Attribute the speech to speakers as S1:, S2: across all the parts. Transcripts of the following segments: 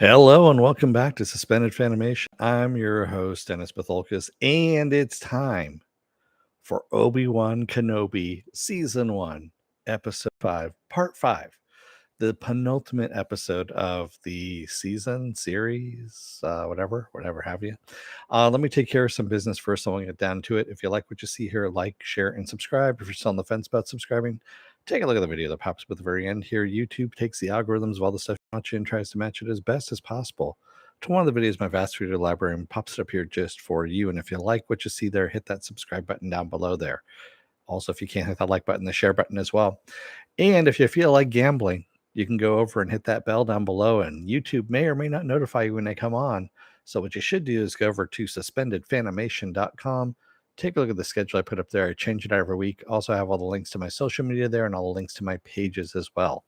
S1: Hello and welcome back to Suspended Fanimation. I'm your host, Dennis Bithoulkas, and it's time for Obi-Wan Kenobi Season 1, Episode 5, Part 5, the penultimate episode of the season, series, whatever have you. Let me take care of some business first. I want to get down to it. If you like what you see here, like, share, and subscribe. If you're still on the fence about subscribing, take a look at the video that pops up at the very end here. YouTube takes the algorithms of all the stuff you watch and tries to match it as best as possible to one of the videos, my vast video library, and pops it up here just for you. And if you like what you see there, hit that subscribe button down below there. Also, if you can't hit that like button, the share button as well. And if you feel like gambling, you can go over and hit that bell down below, and YouTube may or may not notify you when they come on. So what you should do is go over to suspendedfanimation.com. Take a look at the schedule I put up there. I change it every week. Also, I have all the links to my social media there and all the links to my pages as well.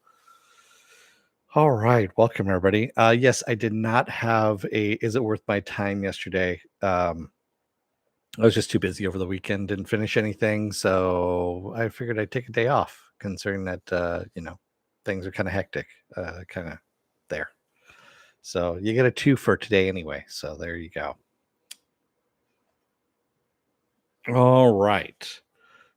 S1: All right. Welcome, everybody. Yes, I did not have a Is It Worth My Time yesterday. I was just too busy over the weekend, didn't finish anything. So I figured I'd take a day off, considering that, things are kind of hectic, kind of there. So you get a 2 for today anyway. So there you go. All right.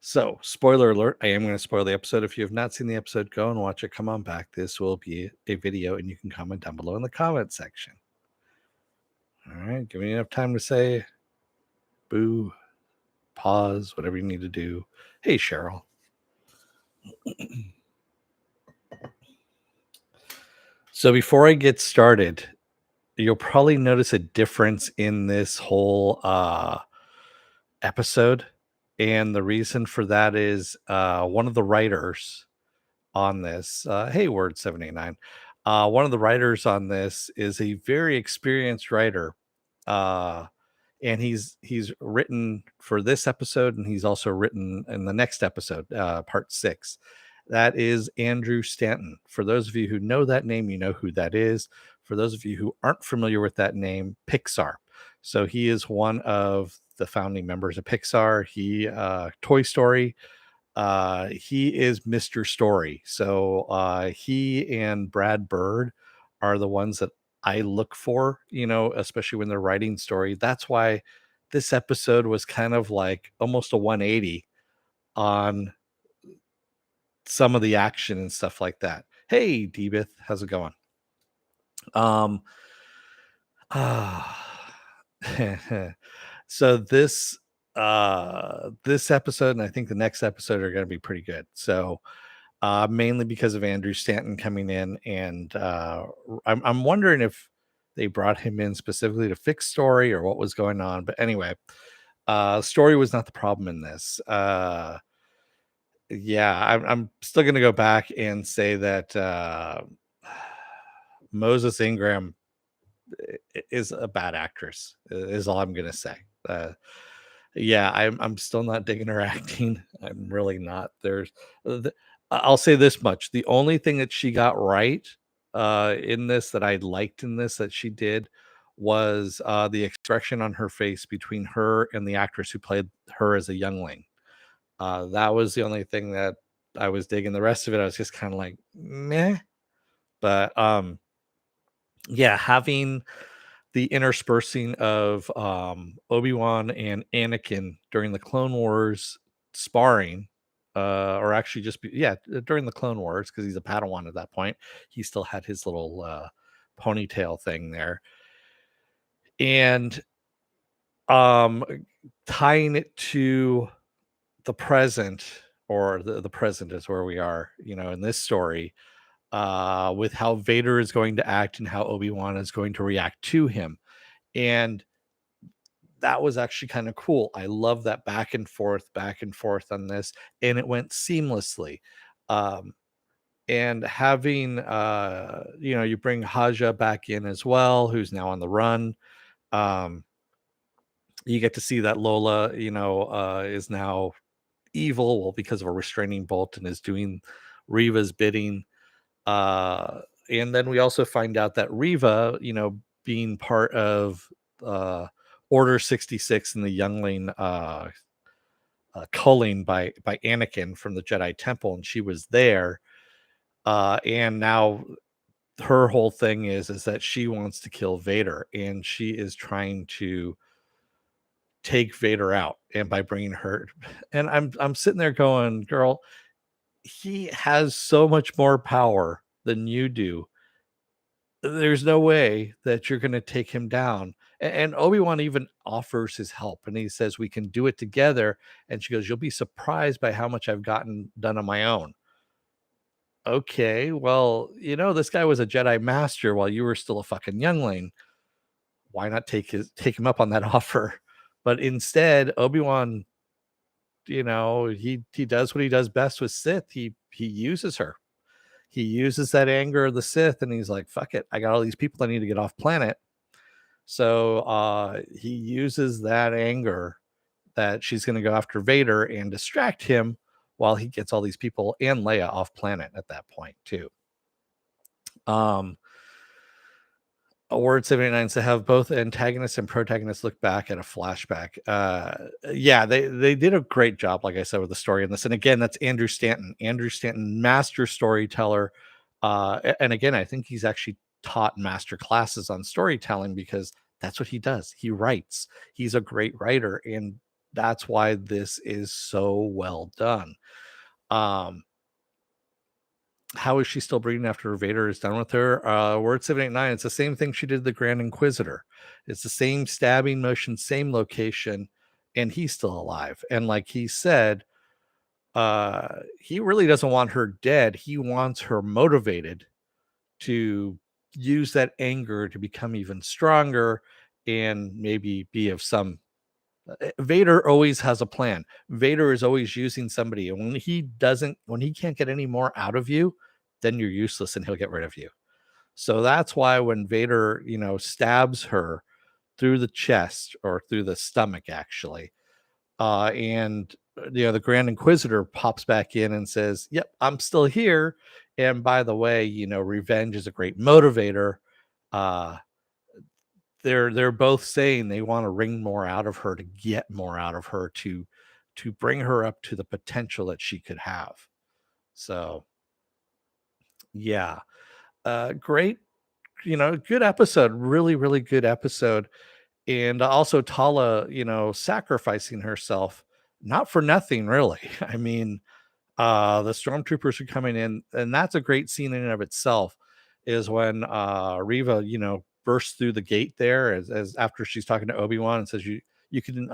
S1: So, spoiler alert, I am going to spoil the episode. If you have not seen the episode, go and watch it. Come on back. This will be a video, and you can comment down below in the comment section. All right. Give me enough time to say boo, pause, whatever you need to do. Hey, Cheryl. So, before I get started, you'll probably notice a difference in this whole episode. And the reason for that is one of the writers on this, hey, Word 789, one of the writers on this is a very experienced writer. And he's written for this episode, and he's also written in the next episode, part 6. That is Andrew Stanton. For those of you who know that name, you know who that is. For those of you who aren't familiar with that name, Pixar. So he is one of the founding members of Pixar. He Toy Story. He is Mr. Story. So he and Brad Bird are the ones that I look for, especially when they're writing story. That's why this episode was kind of like almost a 180 on some of the action and stuff like that. Hey, Debith, how's it going? So this episode, and I think the next episode, are going to be pretty good. So mainly because of Andrew Stanton coming in, and I'm wondering if they brought him in specifically to fix story or what was going on. But anyway, story was not the problem in this. Yeah, I'm still going to go back and say that Moses Ingram is a bad actress. Is all I'm going to say. Yeah, I'm still not digging her acting. I'm really not. I'll say this much: the only thing that she got right in this, that I liked in this, that she did, was the expression on her face between her and the actress who played her as a youngling. That was the only thing that I was digging. The rest of it, I was just kind of like, meh. But yeah, having the interspersing of Obi-Wan and Anakin during the Clone Wars sparring, or actually during the Clone Wars, because he's a Padawan at that point. He still had his little ponytail thing there. And tying it to the present, or the present is where we are, in this story, with how Vader is going to act and how Obi-Wan is going to react to him. And that was actually kind of cool. I love that back and forth on this, and it went seamlessly. And having, you bring Haja back in as well, who's now on the run. You get to see that Lola, is now evil, well, because of a restraining bolt, and is doing Reva's bidding. And then we also find out that Reva, being part of Order 66 and the youngling culling by Anakin from the Jedi Temple, and she was there. And now her whole thing is that she wants to kill Vader, and she is trying to take Vader out, and by bringing her, and I'm sitting there going, girl, he has so much more power than you do. There's no way that you're going to take him down. And Obi-Wan even offers his help, and he says we can do it together. And she goes, you'll be surprised by how much I've gotten done on my own. Okay, well, this guy was a Jedi master while you were still a fucking youngling. Why not take him up on that offer? But instead, Obi-Wan, he does what he does best with Sith. He uses her. He uses that anger of the Sith, and he's like, fuck it, I got all these people I need to get off planet. So he uses that anger that she's going to go after Vader and distract him while he gets all these people and Leia off planet at that point too. Award 79 to have both antagonists and protagonists look back at a flashback. Yeah, they did a great job, like I said, with the story in this. And again, that's Andrew Stanton. Andrew Stanton, master storyteller. And again, I think he's actually taught master classes on storytelling because that's what he does. He writes. He's a great writer, and that's why this is so well done. How is she still breathing after Vader is done with her? Word 789. It's the same thing she did the Grand Inquisitor. It's the same stabbing motion, same location, and he's still alive. And like he said, he really doesn't want her dead. He wants her motivated to use that anger to become even stronger and maybe be of some. Vader always has a plan. Vader is always using somebody, and when he can't get any more out of you, then you're useless and he'll get rid of you. So that's why when Vader, stabs her through the chest or through the stomach, actually, and the Grand Inquisitor pops back in and says, "Yep, I'm still here." And by the way, revenge is a great motivator. Uh, they're both saying they want to wring more out of her, to get more out of her, to bring her up to the potential that she could have. So yeah, great, good episode, really, really good episode. And also Tala, sacrificing herself, not for nothing, really. I mean, the stormtroopers are coming in, and that's a great scene in and of itself, is when Reva, bursts through the gate there as after she's talking to Obi-Wan and says, you can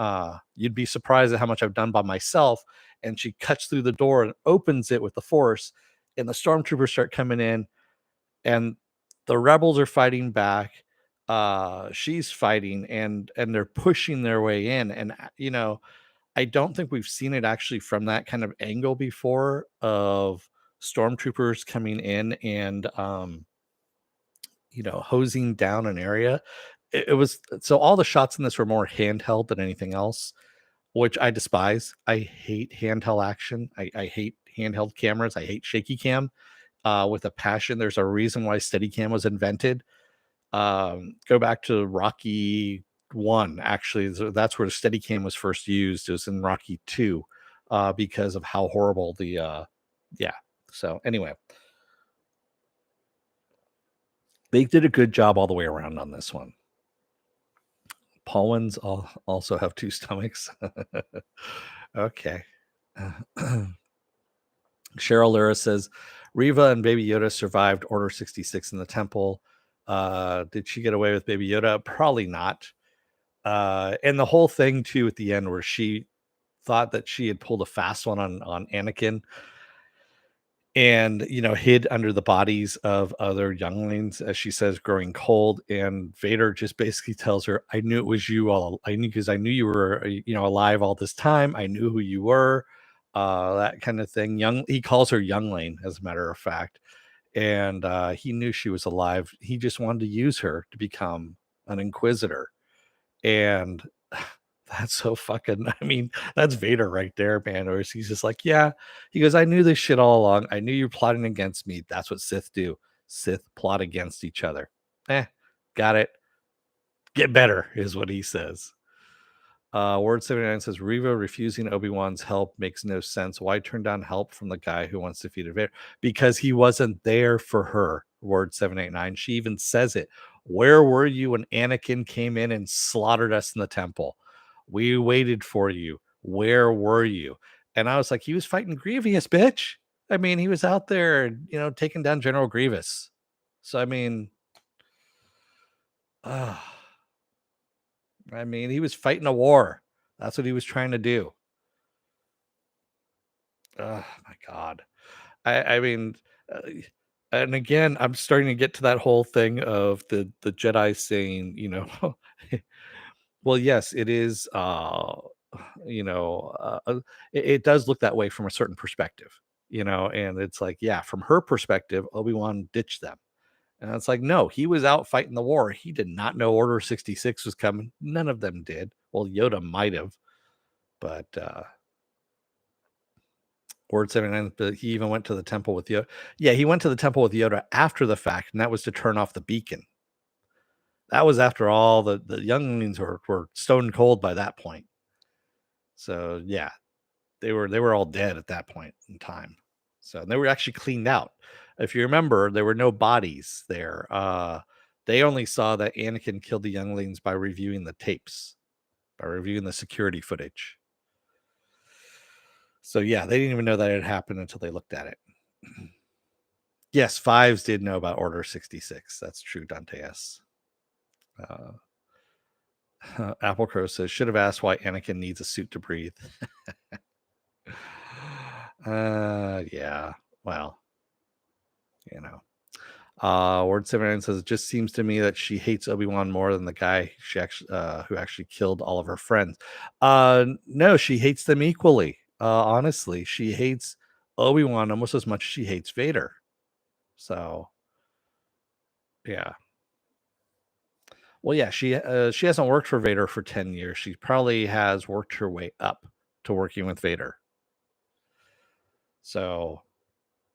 S1: you'd be surprised at how much I've done by myself. And she cuts through the door and opens it with the Force, and the stormtroopers start coming in, and the rebels are fighting back. She's fighting, and they're pushing their way in. And I don't think we've seen it actually from that kind of angle before, of stormtroopers coming in and hosing down an area. It was, so all the shots in this were more handheld than anything else, which I despise. I hate handheld action. I hate handheld cameras. I hate shaky cam with a passion. There's a reason why Steadicam was invented. Go back to Rocky 1, actually. So that's where the Steadicam was first used. It was in Rocky 2 because of how horrible the yeah. So anyway, they did a good job all the way around on this one. Paulins also have two stomachs. Okay. Cheryl Lyra says Reva and Baby Yoda survived Order 66 in the temple. Did she get away with Baby Yoda? Probably not. And the whole thing too at the end, where she thought that she had pulled a fast one on Anakin, and hid under the bodies of other younglings, as she says, growing cold. And Vader just basically tells her, I knew it was you all. I knew, because I knew you were alive all this time. I knew who you were, that kind of thing. He calls her youngling, as a matter of fact. And he knew she was alive. He just wanted to use her to become an inquisitor. And that's so fucking, I mean, that's Vader right there, man. Or he's just like, yeah. He goes, I knew this shit all along. I knew you were plotting against me. That's what Sith do. Sith plot against each other. Got it. Get better, is what he says. Word 79 says, Reva refusing Obi-Wan's help makes no sense. Why turn down help from the guy who wants to defeat Vader? Because he wasn't there for her. Word 789. She even says it. Where were you when Anakin came in and slaughtered us in the temple? We waited for you. Where were you? And I was like, he was fighting Grievous, bitch. I mean, he was out there, taking down General Grievous. So, I mean, he was fighting a war. That's what he was trying to do. Oh, my God. I mean, uh, and again, I'm starting to get to that whole thing of the Jedi saying, well, yes, it is, you know, it does look that way from a certain perspective, and it's like, yeah, from her perspective, Obi-Wan ditched them. And it's like, no, he was out fighting the war. He did not know Order 66 was coming. None of them did. Well, Yoda might have, but Word 79, but he even went to the temple with Yoda. Yeah, he went to the temple with Yoda after the fact, and that was to turn off the beacon. That was after all the younglings were stone cold by that point. So yeah, they were all dead at that point in time. So they were actually cleaned out. If you remember, there were no bodies there. They only saw that Anakin killed the younglings by reviewing the tapes, by reviewing the security footage. So yeah, they didn't even know that it happened until they looked at it. Yes, fives did know about Order 66. That's true, Dante S. Apple Crow says, should have asked why Anakin needs a suit to breathe. Yeah. Well, Word 79 says, it just seems to me that she hates Obi-Wan more than the guy who actually killed all of her friends. No, she hates them equally. Honestly, she hates Obi-Wan almost as much as she hates Vader. So, yeah. Well, yeah, she hasn't worked for Vader for 10 years. She probably has worked her way up to working with Vader. So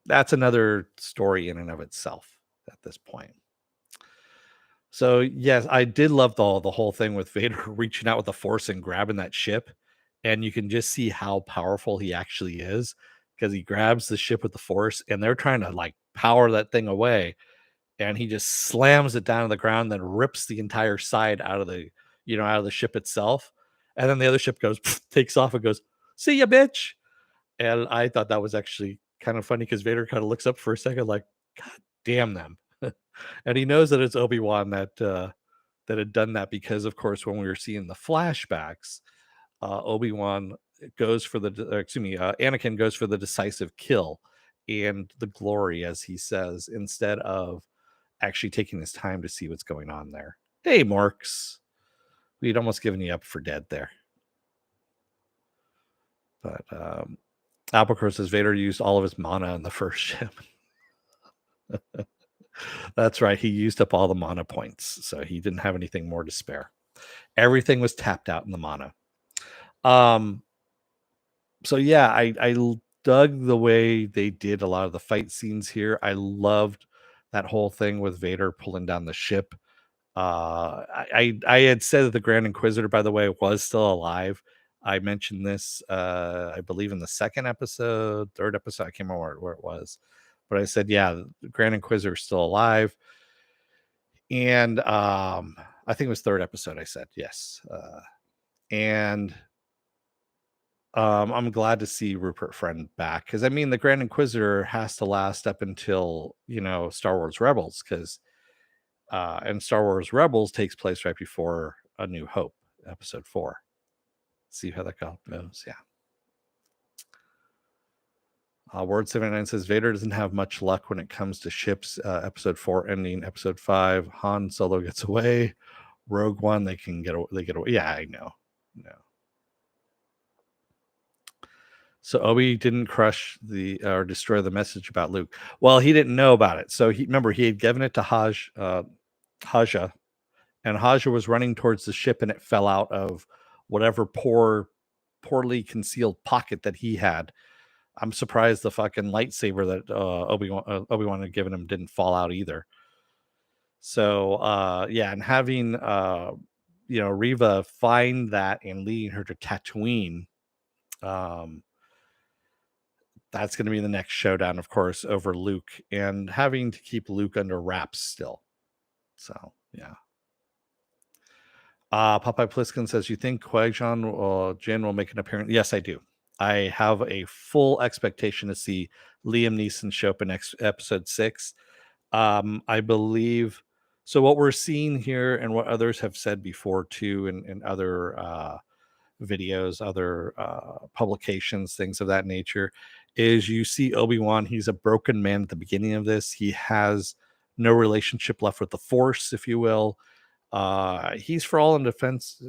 S1: that's another story in and of itself at this point. So yes, I did love the whole thing with Vader reaching out with the Force and grabbing that ship, and you can just see how powerful he actually is because he grabs the ship with the Force, and they're trying to like power that thing away, and he just slams it down to the ground, then rips the entire side out of the ship itself, and then the other ship goes takes off and goes, "See ya, bitch." And I thought that was actually kind of funny because Vader kind of looks up for a second, like, "God damn them." And he knows that it's Obi-Wan that had done that because, of course, when we were seeing the flashbacks, Obi-Wan goes for Anakin goes for the decisive kill and the glory, as he says, instead of actually taking his time to see what's going on there. Hey, Marks, we'd almost given you up for dead there. But Applecrow says Vader used all of his mana in the first ship. That's right. He used up all the mana points, so he didn't have anything more to spare. Everything was tapped out in the mana. So yeah, I dug the way they did a lot of the fight scenes here. I loved that whole thing with Vader pulling down the ship. I had said that the Grand Inquisitor, by the way, was still alive. I mentioned this, I believe, in the third episode. I can't remember where it was, but I said, yeah, the Grand Inquisitor is still alive. And I think it was third episode. I said yes, and I'm glad to see Rupert Friend back because the Grand Inquisitor has to last up until Star Wars Rebels and Star Wars Rebels takes place right before A New Hope, Episode 4. See how that goes. Yeah. Word 79 says Vader doesn't have much luck when it comes to ships. Episode 4 ending Episode 5. Han Solo gets away. Rogue One, they get away. Yeah, I know. No. So Obi didn't crush or destroy the message about Luke. Well, he didn't know about it. So he had given it to Haja, and Haja was running towards the ship, and it fell out of whatever poorly concealed pocket that he had. I'm surprised the fucking lightsaber that Obi-Wan had given him didn't fall out either. So yeah, and having Reva find that and leading her to Tatooine, That's going to be the next showdown, of course, over Luke and having to keep Luke under wraps still. So, yeah. Popeye Pliskin says, you think Qui-Gon Jinn will make an appearance? Yes, I do. I have a full expectation to see Liam Neeson show up in episode 6. I believe so. What we're seeing here, and what others have said before too, in other videos, other publications, things of that nature, is you see Obi-Wan. He's a broken man at the beginning of this. He has no relationship left with the Force, if you will. He's, for all in defense,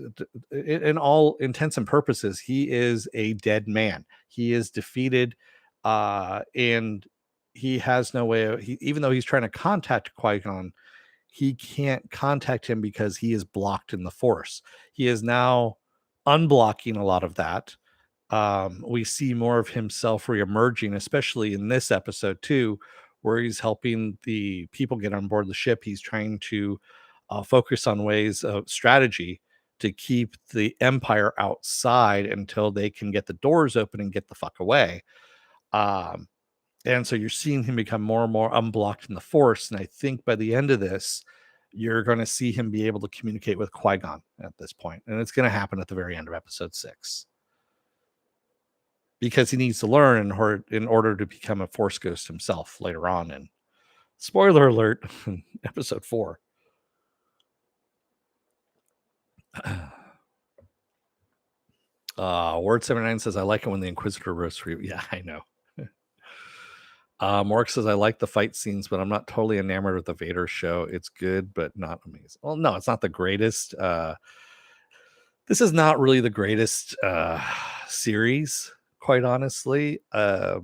S1: in all intents and purposes, he is a dead man. He is defeated, and he has no way of, even though he's trying to contact Qui-Gon, he can't contact him because he is blocked in the Force. He is now unblocking a lot of that. We see more of himself reemerging, especially in this episode too, where he's helping the people get on board the ship. He's trying to focus on ways of strategy to keep the Empire outside until they can get the doors open and get the fuck away. And so you're seeing him become more and more unblocked in the Force. And I think by the end of this, you're going to see him be able to communicate with Qui-Gon at this point. And it's going to happen at the very end of episode 6. Because he needs to learn in order to become a Force ghost himself later on. And spoiler alert, episode 4. Word 79 says, I like it when the Inquisitor roasts for you. Yeah, I know. Mork says, I like the fight scenes, but I'm not totally enamored with the Vader show. It's good, but not amazing. Well, no, it's not the greatest. This is not really the greatest series, quite honestly. There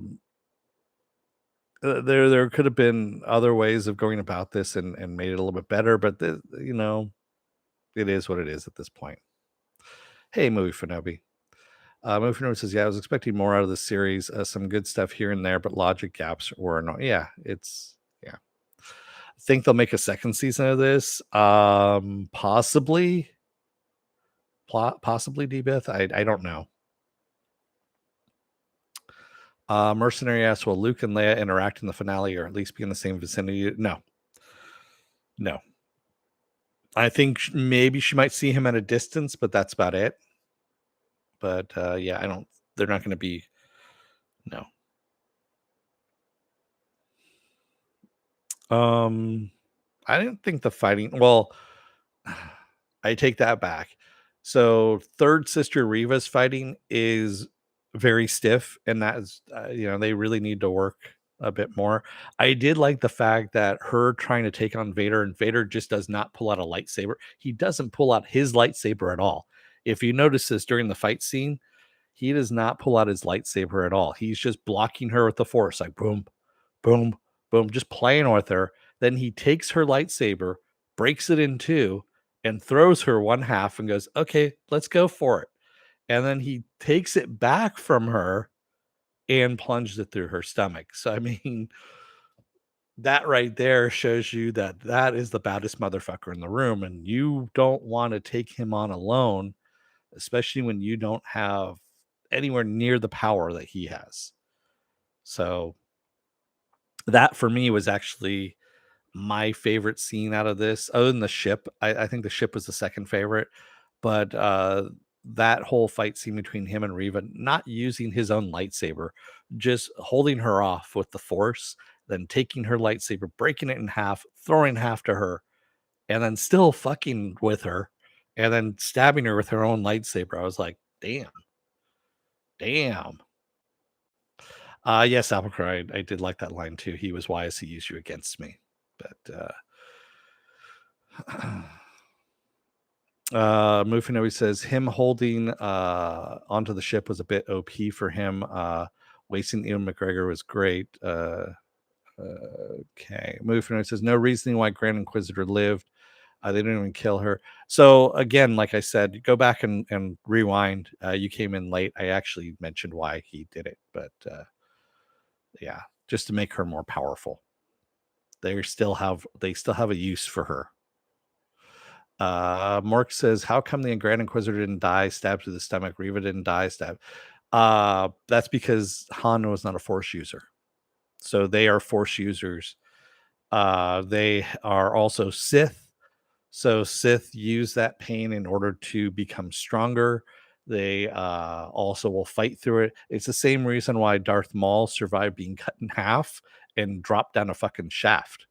S1: could have been other ways of going about this and made it a little bit better, but it is what it is at this point. Hey, Movie Fenobi. Movie Fenobi says, yeah, I was expecting more out of this series. Some good stuff here and there, but logic gaps were no. Yeah, I think they'll make a second season of this. Possibly D-Beth. I don't know. Mercenary asks, will Luke and Leia interact in the finale or at least be in the same vicinity? No. I think maybe she might see him at a distance, but that's about it. But yeah, they're not going to be, no. I didn't think the fighting, well, I take that back. So third sister Reva's fighting is very stiff, and that is, they really need to work a bit more. I did like the fact that her trying to take on Vader, and Vader just does not pull out a lightsaber. He doesn't pull out his lightsaber at all. If you notice this during the fight scene, he does not pull out his lightsaber at all. He's just blocking her with the Force, like boom, boom, boom, just playing with her. Then he takes her lightsaber, breaks it in two, and throws her one half and goes, okay, let's go for it. And then he takes it back from her and plunges it through her stomach. So, I mean, that right there shows you that is the baddest motherfucker in the room. And you don't want to take him on alone, especially when you don't have anywhere near the power that he has. So that for me was actually my favorite scene out of this, other than the ship. I think the ship was the second favorite, but that whole fight scene between him and Reva, not using his own lightsaber, just holding her off with the Force, then taking her lightsaber, breaking it in half, throwing half to her, and then still fucking with her, and then stabbing her with her own lightsaber. I was like, damn. Yes, Applecrow, I did like that line too. He was wise to use you against me. But Mufino says him holding onto the ship was a bit OP for him. Wasting Ewan McGregor was great. Okay. Mufino says no reasoning why Grand Inquisitor lived. They didn't even kill her. So again, like I said, go back and rewind. You came in late. I actually mentioned why he did it, but yeah, just to make her more powerful. They still have a use for her. Mork says, how come the Grand Inquisitor didn't die? Stabbed through the stomach. Reva didn't die. Stabbed. That's because Han was not a Force user. So they are Force users. They are also Sith. So Sith use that pain in order to become stronger. They also will fight through it. It's the same reason why Darth Maul survived being cut in half and dropped down a fucking shaft,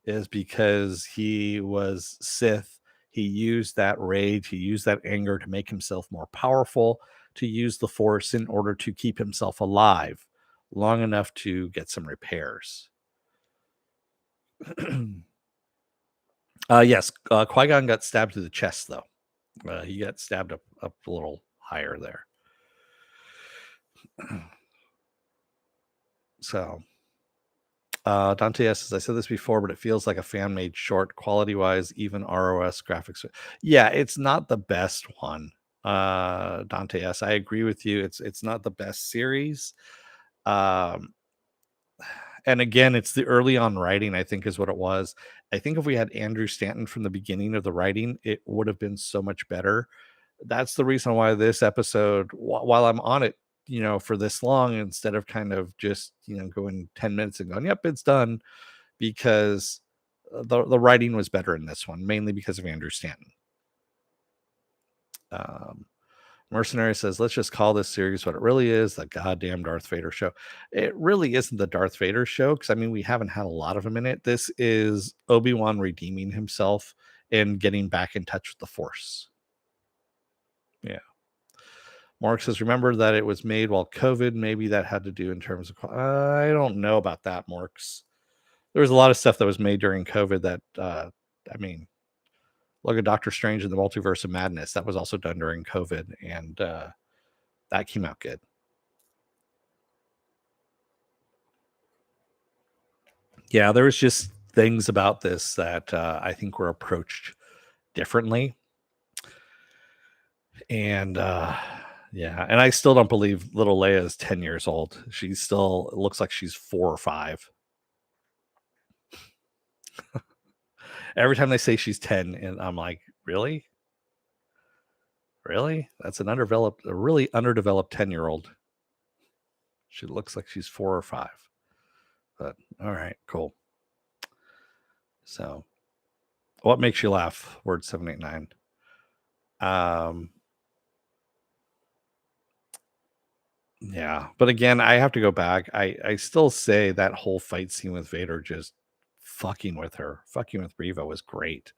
S1: is because he was Sith. He used that rage, he used that anger to make himself more powerful, to use the Force in order to keep himself alive long enough to get some repairs. Yes, Qui-Gon got stabbed through the chest, though. He got stabbed up a little higher there. So, Dante S says, I said this before, but it feels like a fan made short, quality wise, even ROS graphics. Yeah, it's not the best one. Dante S, I agree with you. It's not the best series. Um, and again, it's the early on writing, I think, is what it was. I think if we had Andrew Stanton from the beginning of the writing, it would have been so much better. That's the reason why this episode, while I'm on it, for this long, instead of kind of just, going 10 minutes and going, yep, it's done, because the writing was better in this one, mainly because of Andrew Stanton. Mercenary says, let's just call this series what it really is, the goddamn Darth Vader show. It really isn't the Darth Vader show, because, I mean, we haven't had a lot of him in it. This is Obi-Wan redeeming himself and getting back in touch with the Force. Yeah. Mark says, remember that it was made while COVID. Maybe that had to do in terms of, I don't know about that, Marks. There was a lot of stuff that was made during COVID that, I mean, look at Doctor Strange and the Multiverse of Madness. That was also done during COVID, and that came out good. Yeah, there was just things about this that I think were approached differently. And yeah, and I still don't believe little Leia is 10 years old. She still looks like she's 4 or 5. Every time they say she's 10, and I'm like, really? Really? That's a really underdeveloped 10-year-old. She looks like she's 4 or 5. But all right, cool. So, what makes you laugh? Word 789. Yeah, but again, I have to go back. I still say that whole fight scene with Vader, just fucking with Reva, was great.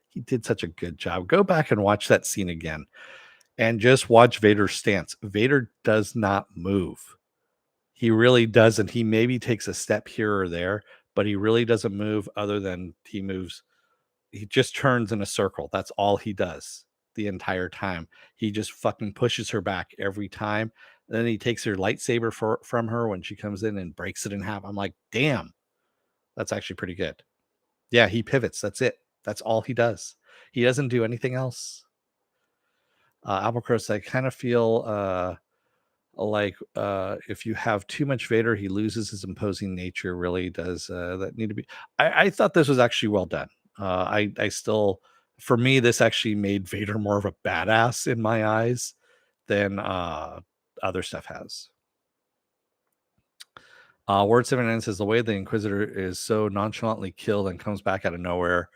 S1: He did such a good job. Go back and watch that scene again, and just watch Vader's stance. Vader does not move. He really doesn't. He maybe takes a step here or there, but he really doesn't move, other than he just turns in a circle. That's all he does the entire time. He just fucking pushes her back every time. And then he takes her lightsaber from her when she comes in and breaks it in half. I'm like, damn, that's actually pretty good. Yeah, he pivots. That's it. That's all he does. He doesn't do anything else. Applecrust, I kind of feel like if you have too much Vader, he loses his imposing nature. Really does that need to be? I thought this was actually well done. I still, for me, this actually made Vader more of a badass in my eyes than other stuff has. Word 79 says the way the Inquisitor is so nonchalantly killed and comes back out of nowhere.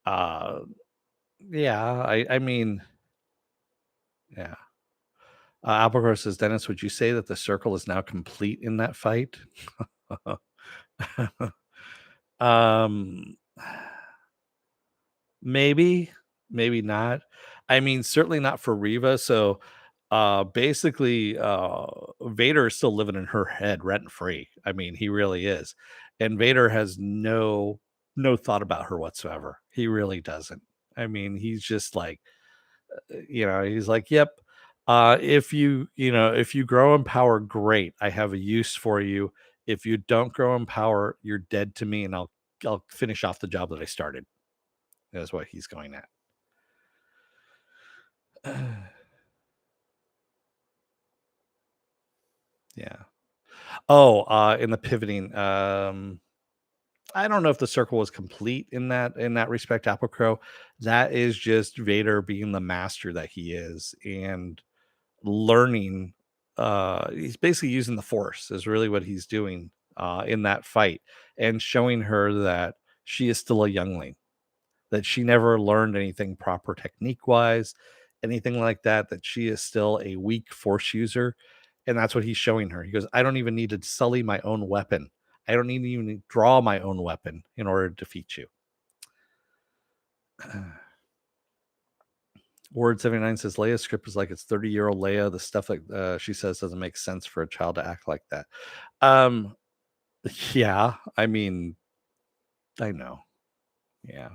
S1: Yeah, I mean, yeah. Applecross says, Dennis, would you say that the circle is now complete in that fight? um, maybe, maybe not. I mean, certainly not for Reva. So, basically, Vader is still living in her head rent free. I mean, he really is, and Vader has no thought about her whatsoever. He really doesn't. I mean, he's just like, he's like, yep. If you grow in power, great. I have a use for you. If you don't grow in power, you're dead to me, and I'll finish off the job that I started. That's what he's going at. Yeah. Oh, in the pivoting, I don't know if the circle was complete in that respect, Apple Crow. That is just Vader being the master that he is, and learning he's basically using the Force is really what he's doing in that fight, and showing her that she is still a youngling, that she never learned anything proper technique wise, anything like that, that she is still a weak Force user. And that's what he's showing her. He goes, I don't even need to sully my own weapon. I don't need to even draw my own weapon in order to defeat you. Word 79 says Leia's script is like it's 30-year-old Leia. The stuff that she says doesn't make sense for a child to act like that. Yeah, I mean, I know. Yeah.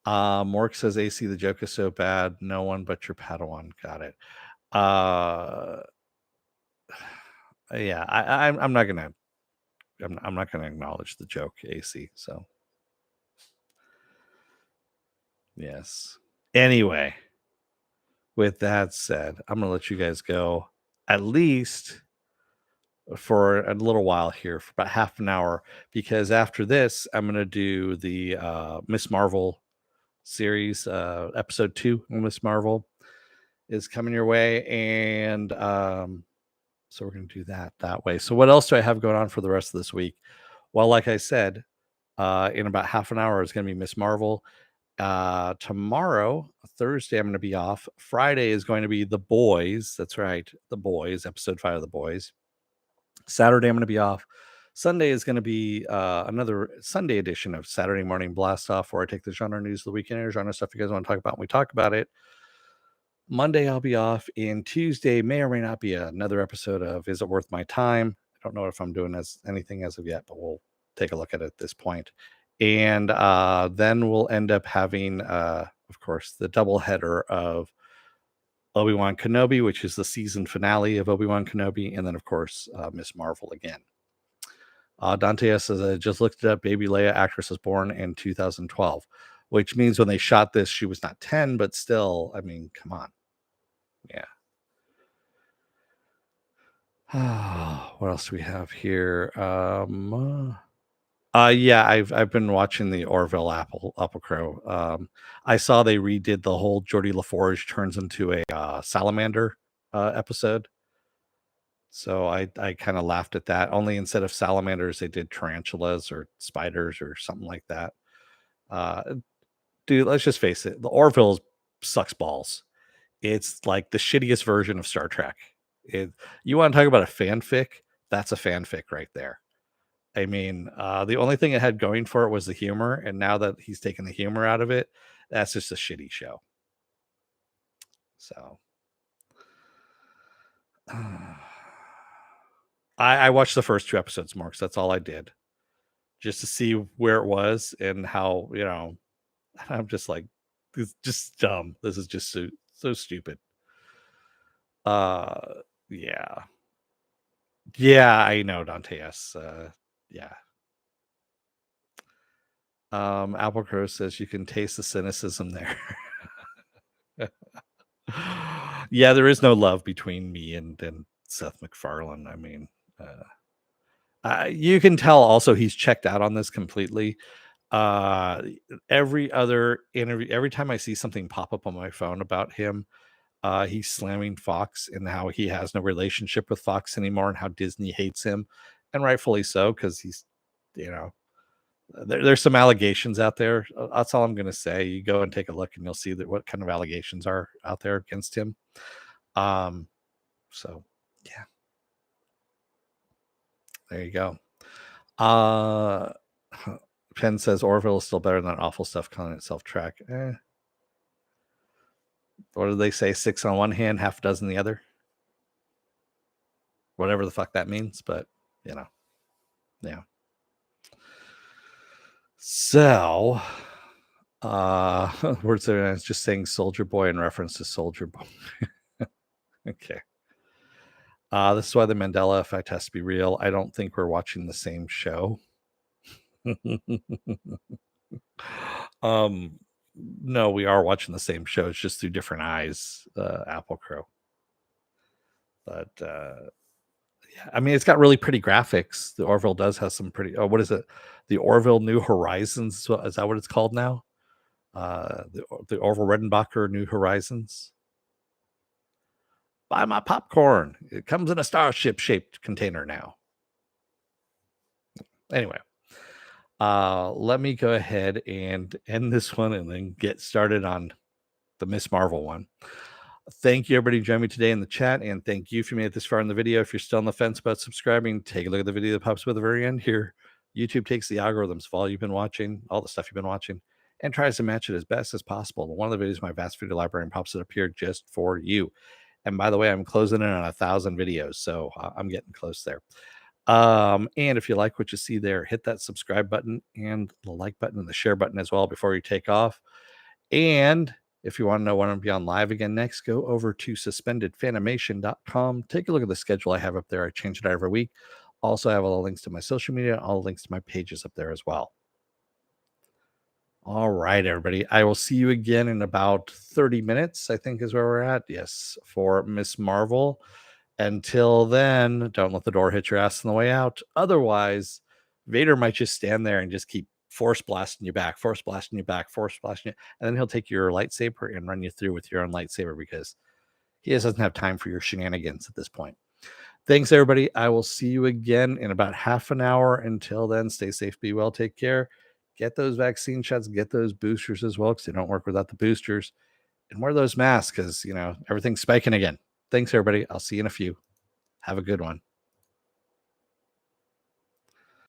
S1: Mork says AC, the joke is so bad, no one but your Padawan got it. Yeah, I'm not gonna I'm not gonna acknowledge the joke, AC. So yes. Anyway, with that said, I'm gonna let you guys go at least for a little while here, for about half an hour, because after this, I'm gonna do the Miss Marvel series, episode 2 of Miss Marvel is coming your way, and so we're going to do that way. So what else do I have going on for the rest of this week? Well, like I said, in about half an hour is going to be Miss Marvel. Tomorrow, Thursday, I'm going to be off. Friday is going to be The Boys. That's right, The Boys, episode 5 of The Boys. Saturday, I'm going to be off. Sunday is going to be another Sunday edition of Saturday Morning Blast Off, where I take the genre news of the weekend, or genre stuff you guys want to talk about, and we talk about it. Monday, I'll be off, and Tuesday may or may not be another episode of Is It Worth My Time? I don't know if I'm doing anything as of yet, but we'll take a look at it at this point. And then we'll end up having, of course, the double header of Obi-Wan Kenobi, which is the season finale of Obi-Wan Kenobi, and then, of course, Miss Marvel again. Dante says, I just looked it up. Baby Leia actress was born in 2012, which means when they shot this, she was not 10, but still, I mean, come on. Yeah. What else do we have here? Yeah, I've been watching the Orville Apple Crow. I saw they redid the whole Geordie LaForge turns into a salamander episode. So I kind of laughed at that. Only instead of salamanders, they did tarantulas or spiders or something like that. Dude, let's just face it, the Orville sucks balls. It's like the shittiest version of Star Trek. You want to talk about a fanfic? That's a fanfic right there. I mean, the only thing it had going for it was the humor, and now that he's taken the humor out of it, that's just a shitty show. So, I watched the first 2 episodes, Marks. That's all I did, just to see where it was and how, I'm just like, this is just dumb. This is just so stupid. Yeah. Yeah, I know, Dante. Yes. Yeah. Apple Crow says you can taste the cynicism there. Yeah, there is no love between me and Seth MacFarlane. I mean, you can tell also he's checked out on this completely. Every other interview, every time I see something pop up on my phone about him, he's slamming Fox and how he has no relationship with Fox anymore and how Disney hates him, and rightfully so, because he's, there's some allegations out there. That's all I'm going to say. You go and take a look and you'll see that what kind of allegations are out there against him. So yeah, there you go. Penn says Orville is still better than awful stuff calling itself track. What do they say? 6 on one hand, half a dozen the other. Whatever the fuck that means, but yeah. So, words are just saying Soldier Boy in reference to Soldier Boy. Okay. This is why the Mandela effect has to be real. I don't think we're watching the same show. No, we are watching the same show. It's just through different eyes, Apple Crow. But yeah, I mean, it's got really pretty graphics. The Orville does have some pretty. Oh, what is it? The Orville New Horizons. Is that what it's called now? The Orville Redenbacher New Horizons. Buy my popcorn. It comes in a starship shaped container now. Anyway, let me go ahead and end this one and then get started on the Miss Marvel one. Thank you, everybody, who joined me today in the chat, and thank you if you made it this far in the video. If you're still on the fence about subscribing, take a look at the video that pops up at the very end here. YouTube takes the algorithms of all you've been watching, all the stuff you've been watching, and tries to match it as best as possible. One of the videos, my vast video library, pops it up here just for you. And by the way, I'm closing in on 1,000 videos, so I'm getting close there. And if you like what you see there, hit that subscribe button and the like button and the share button as well before you take off. And if you want to know when I'm going to be on live again next, go over to suspendedfanimation.com. Take a look at the schedule I have up there. I change it every week. Also, I have all the links to my social media, all the links to my pages up there as well. All right, everybody. I will see you again in about 30 minutes, I think is where we're at. Yes, for Miss Marvel. Until then, don't let the door hit your ass on the way out. Otherwise, Vader might just stand there and just keep force blasting you back, force blasting you back, force blasting you. And then he'll take your lightsaber and run you through with your own lightsaber because he just doesn't have time for your shenanigans at this point. Thanks, everybody. I will see you again in about half an hour. Until then, stay safe, be well, take care. Get those vaccine shots, get those boosters as well because they don't work without the boosters. And wear those masks because, everything's spiking again. Thanks, everybody. I'll see you in a few. Have a good one.